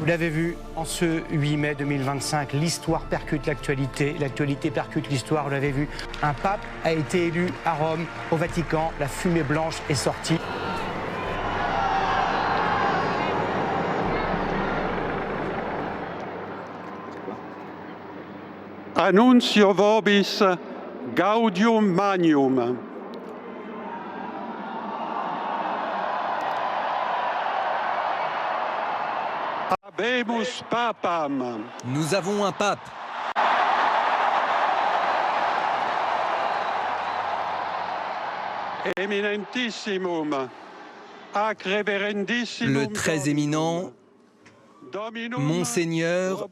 Vous l'avez vu, en ce 8 mai 2025, l'histoire percute l'actualité, l'actualité percute l'histoire, vous l'avez vu. Un pape a été élu à Rome, au Vatican, la fumée blanche est sortie. Annuncio vobis gaudium magnum. Habemus papam. Nous avons un pape. Eminentissimum, ac reverendissimum Le très éminent Monseigneur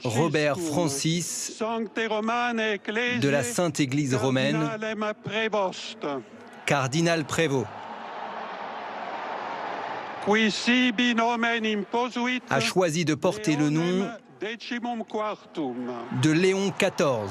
Robert Francis de la Sainte Église romaine, cardinal prévôt, a choisi de porter le nom de Léon XIV.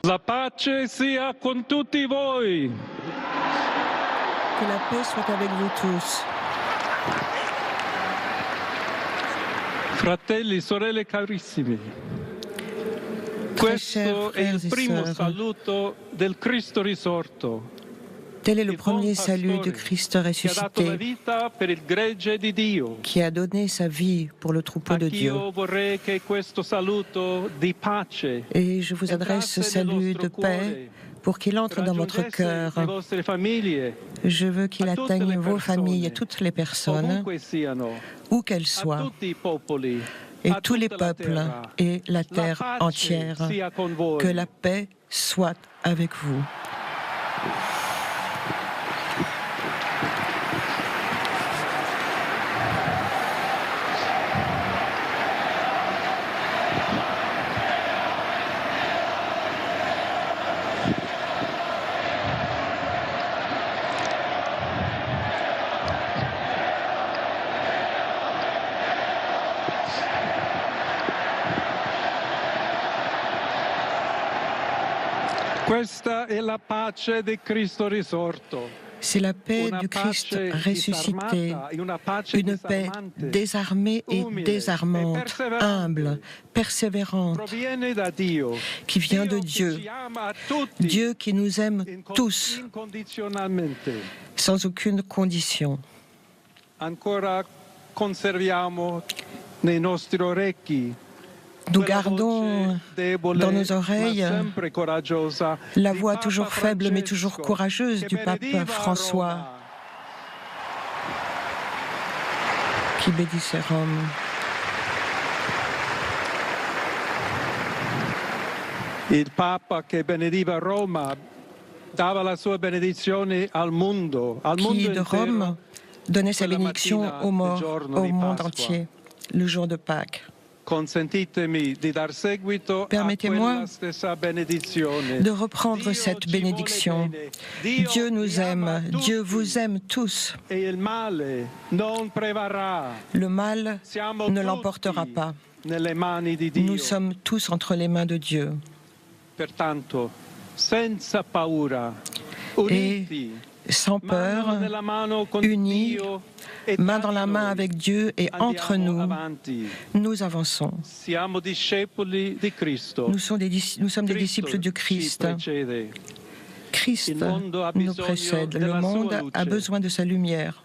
La pace sia con tutti voi. Que la paix soit avec vous tous. Fratelli, sorelle carissimi. Très chers Questo è frères il et primo sœurs, saluto del Cristo risorto. tel est le premier salut du Christ Che ha dato la ressuscité, vita per il gregge di Dio. qui a donné sa vie pour le troupeau de Dieu. Anch'io vorrei che questo saluto di pace Et je vous adresse ce salut de paix pour qu'il entre dans votre cœur. le vostre famiglie, Je veux qu'il a tutte atteigne le vos persone, familles et toutes les personnes, ovunque siano, où qu'elles a soient, tutti i popoli, et a tous les tutta la peuples terra. et la La terre pace entière. sia con voi. Que la paix soit avec vous. Questa è la pace di Cristo risorto. C'est la paix Una du Christ pace ressuscité, disarmata, una pace une paix disarmante, désarmée et umile désarmante, e perseverante. humble, persévérante, proviene da Dio, qui vient de Dio che Dieu, ci ama a tutti, Dieu qui nous aime tous, incondizionalmente. sans aucune condition. Ancora conserviamo nei nostri orecchi Nous quella gardons voce debole, dans nos ma oreilles sempre coraggiosa, la di voix Papa toujours faible mais toujours Francesco, courageuse che du pape benediva François, Roma. qui bénissait Rome. Il Papa che benediva Roma dava la sua benedizione al mondo Qui de intero. Rome donnait sa quella bénédiction mattina aux morts, del giorno au di monde Pasqua. entier, le jour de Pâques. Consentitemi di dar seguito a Permettez-moi quella stessa benedizione. de reprendre Dio cette ci vuole bénédiction. bene. Dio Dieu nous vi ama aime, tutti, Dieu vous aime tous. e il male non prevarrà. Le mal Siamo ne tutti l'emportera pas. nelle mani di Dio. Nous sommes tous entre les mains de Dieu. Pertanto, senza paura, uniti, Sans peur, mano nella mano con unis, Dio e main tra dans la main noi, avec Dieu et entre andiamo nous, avanti. nous avançons. Siamo discepoli di Cristo. Nous sommes des Cristo disciples du ci Christ. precede. Christ Il mondo ha nous bisogno précède. Le della sua monde a luce. besoin de sa lumière.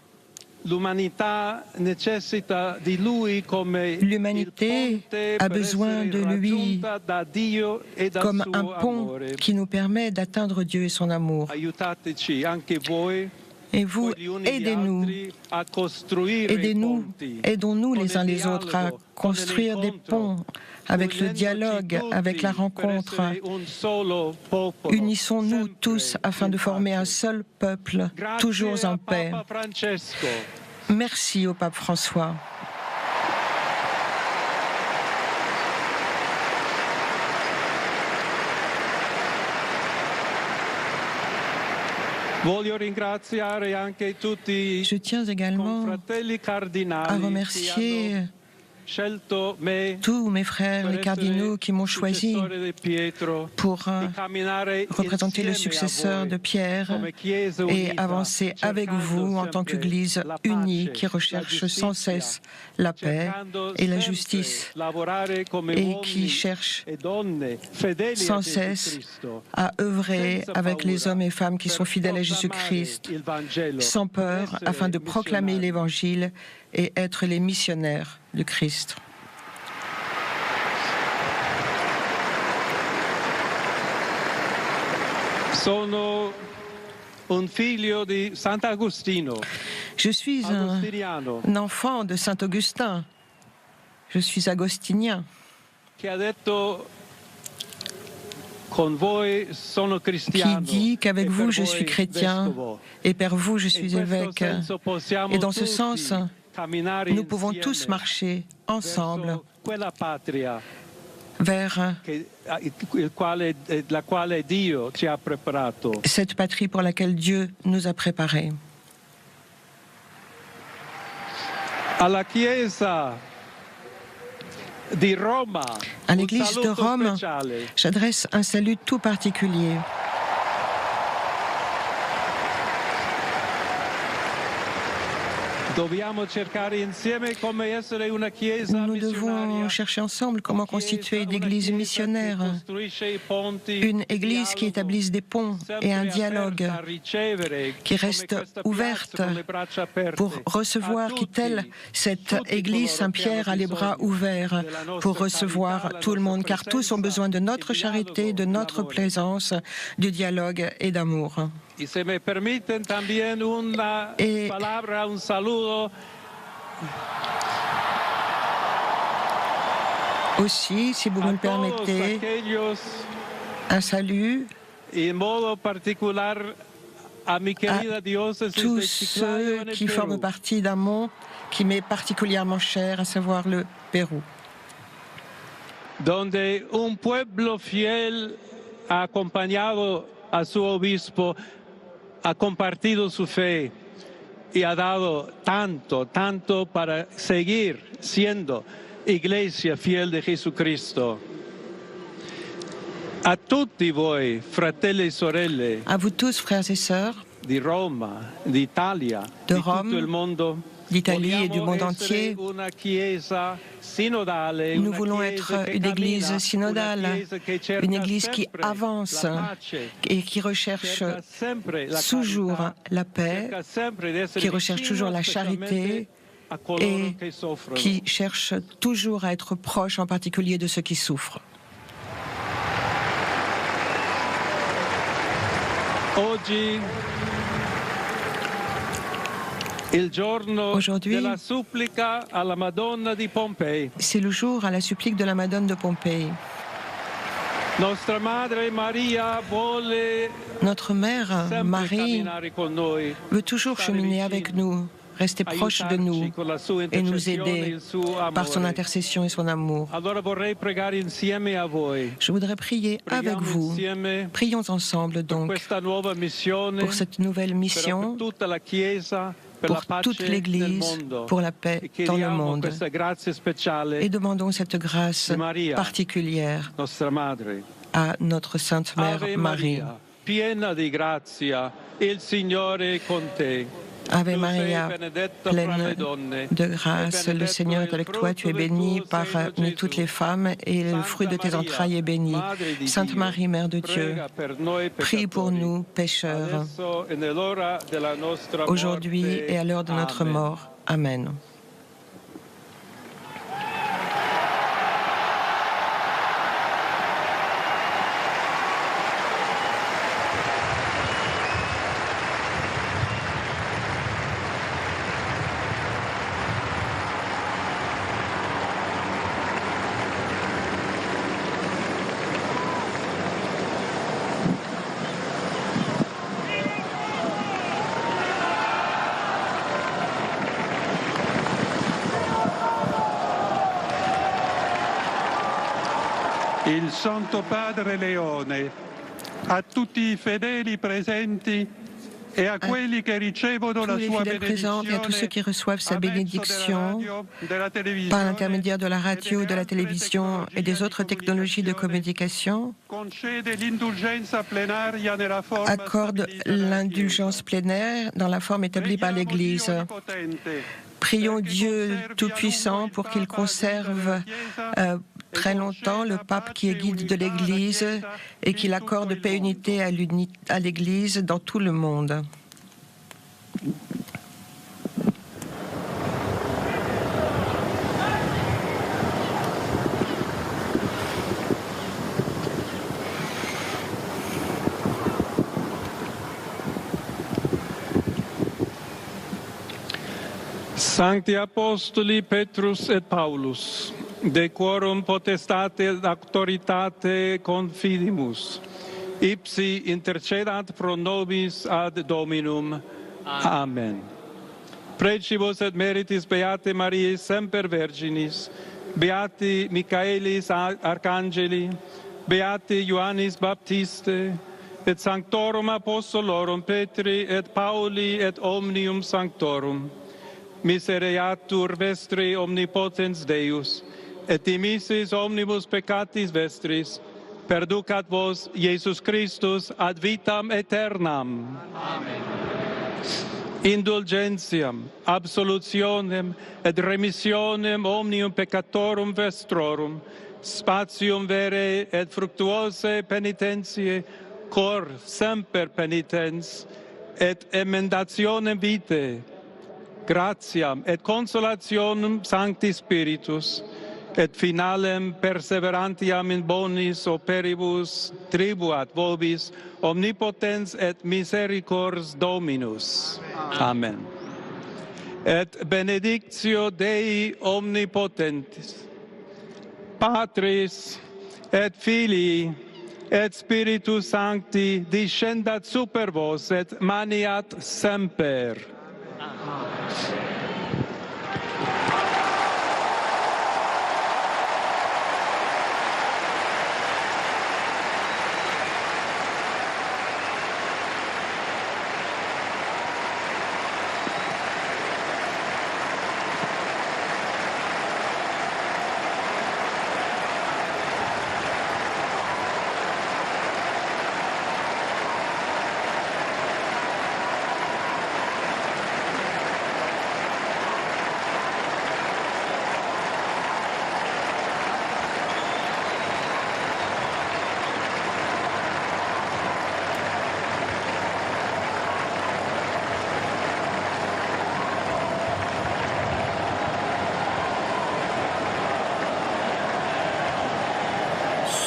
L'umanità necessita di lui come L'humanité il ponte a per besoin essere de lui raggiunta da Dio e dal comme suo un pont amore. qui nous permet d'atteindre Dieu et son amour. Aiutateci anche voi, Et vous, gli uni gli aidez-nous, altri, a costruire i aidez-nous, ponti, aidons-nous con les il uns les autres à dialogo, con construire des l'incontro, ponts avec le dialogue, avec la rencontre. Unissons-nous tous afin de former un seul peuple, toujours en paix. Merci au pape François. Je tiens également à remercier tous mes frères, les cardinaux qui m'ont choisi pour représenter le successeur de Pierre et avancer avec vous en tant qu'Église unie qui recherche sans cesse la paix et la justice et qui cherche sans cesse à œuvrer avec les hommes et femmes qui sont fidèles à Jésus-Christ, sans peur, afin de proclamer l'Évangile et être les missionnaires du Christ. Je suis un enfant de Saint Augustin. Je suis agostinien. Qui dit qu'avec vous je suis chrétien et par vous je suis évêque. Et dans ce sens, nous pouvons tous marcher ensemble vers cette patrie pour laquelle Dieu nous a préparés. À l'Église de Rome, j'adresse un salut tout particulier. Nous devons chercher ensemble comment constituer une église missionnaire, une église qui établisse des ponts et un dialogue, qui reste ouverte pour recevoir, qui telle cette église Saint-Pierre a les bras ouverts pour recevoir tout le monde, car tous ont besoin de notre charité, de notre présence, du dialogue et d'amour. Et aussi, si vous me le permettez, un salut à tous ceux qui forment partie d'un monde qui m'est particulièrement cher, à savoir le Pérou. Donde un pueblo fiel ha acompañado a su obispo, ha compartido su fe y ha dado tanto para seguir siendo iglesia fiel de Jesucristo. A tutti voi, fratelli e sorelle, à vous tous, frères et sœurs, di Roma, d'Italia, de di Rome, tutto il mondo, d'Italie et du monde entier. Nous voulons être une église synodale, une église qui avance et qui recherche toujours la paix, qui recherche toujours la charité et qui cherche toujours à être proche en particulier de ceux qui souffrent. Aujourd'hui, c'est le jour à la supplique de la Madone de Pompéi. Notre mère, Marie, veut toujours cheminer avec nous, rester proche de nous et nous aider par son intercession et son amour. Je voudrais prier avec vous. Prions ensemble donc pour cette nouvelle mission, pour toute l'Église, pour la paix dans le monde. Et demandons cette grâce particulière à notre Sainte Mère Marie. Ave Maria, pleine de grâce, le Seigneur est avec toi, tu es bénie parmi toutes les femmes et le fruit de tes entrailles est béni. Sainte Marie, Mère de Dieu, prie pour nous pécheurs, aujourd'hui et à l'heure de notre mort. Amen. il Santo Padre Leone, a tutti i fedeli presenti et à tous les fidèles présents et à tous ceux qui reçoivent sa bénédiction par l'intermédiaire de la radio, de la télévision et des autres technologies de communication, accorde l'indulgence plénière dans la forme établie par l'Église. Prions Dieu Tout-Puissant pour qu'il conserve très longtemps le pape qui est guide de l'Église et qu'il accorde paix et unité à l'Église dans tout le monde. Sancti Apostoli Petrus et Paulus, de quorum potestate et auctoritate confidimus, ipsi intercedant pro nobis ad Dominum. Amen. Precibus et meritis Beate Mariae semper Virginis, Beati Michaelis Arcangeli, Beati Ioannis Baptiste, et Sanctorum Apostolorum Petri et Pauli et omnium Sanctorum. Misereatur vestri omnipotens Deus, et dimissis omnibus peccatis vestris, perducat vos Iesus Christus ad vitam aeternam. Amen. Indulgentiam, absolutionem et remissionem omnium peccatorum vestrorum, spatium vere et fructuose penitentiae, cor semper penitens, et emendationem vitae, gratiam et consolationem Sancti Spiritus, et finalem perseverantiam in bonis operibus tribuat vobis omnipotens et misericors Dominus. Amen. Et benedictio Dei omnipotentis, Patris et Filii et Spiritus Sancti descendat super vos et maniat semper.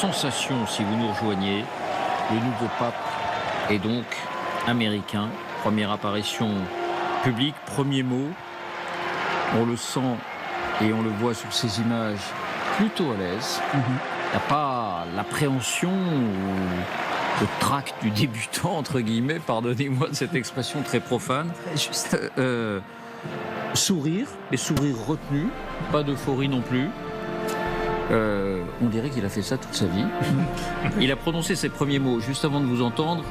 Sensation si vous nous rejoignez, le nouveau pape est donc américain, première apparition publique, premier mot, on le sent et on le voit sur ces images plutôt à l'aise, il n'y a pas l'appréhension ou le trac du débutant entre guillemets, pardonnez-moi de cette expression très profane, juste sourire, et sourire retenu, pas d'euphorie non plus. On dirait qu'il a fait ça toute sa vie. Il a prononcé ses premiers mots juste avant de vous entendre.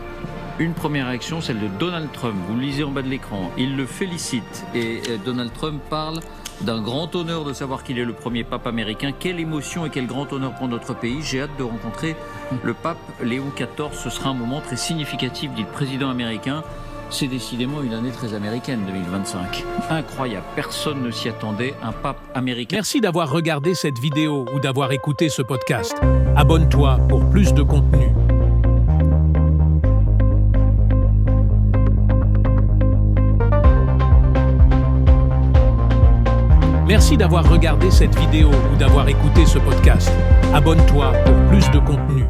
Une première réaction, celle de Donald Trump. Vous le lisez en bas de l'écran. Il le félicite. Et Donald Trump parle d'un grand honneur de savoir qu'il est le premier pape américain. Quelle émotion et quel grand honneur pour notre pays. J'ai hâte de rencontrer le pape Léon XIV. Ce sera un moment très significatif, dit le président américain. C'est décidément une année très américaine, 2025. Incroyable, personne ne s'y attendait, un pape américain. Merci d'avoir regardé cette vidéo ou d'avoir écouté ce podcast. Abonne-toi pour plus de contenu. Merci d'avoir regardé cette vidéo ou d'avoir écouté ce podcast. Abonne-toi pour plus de contenu.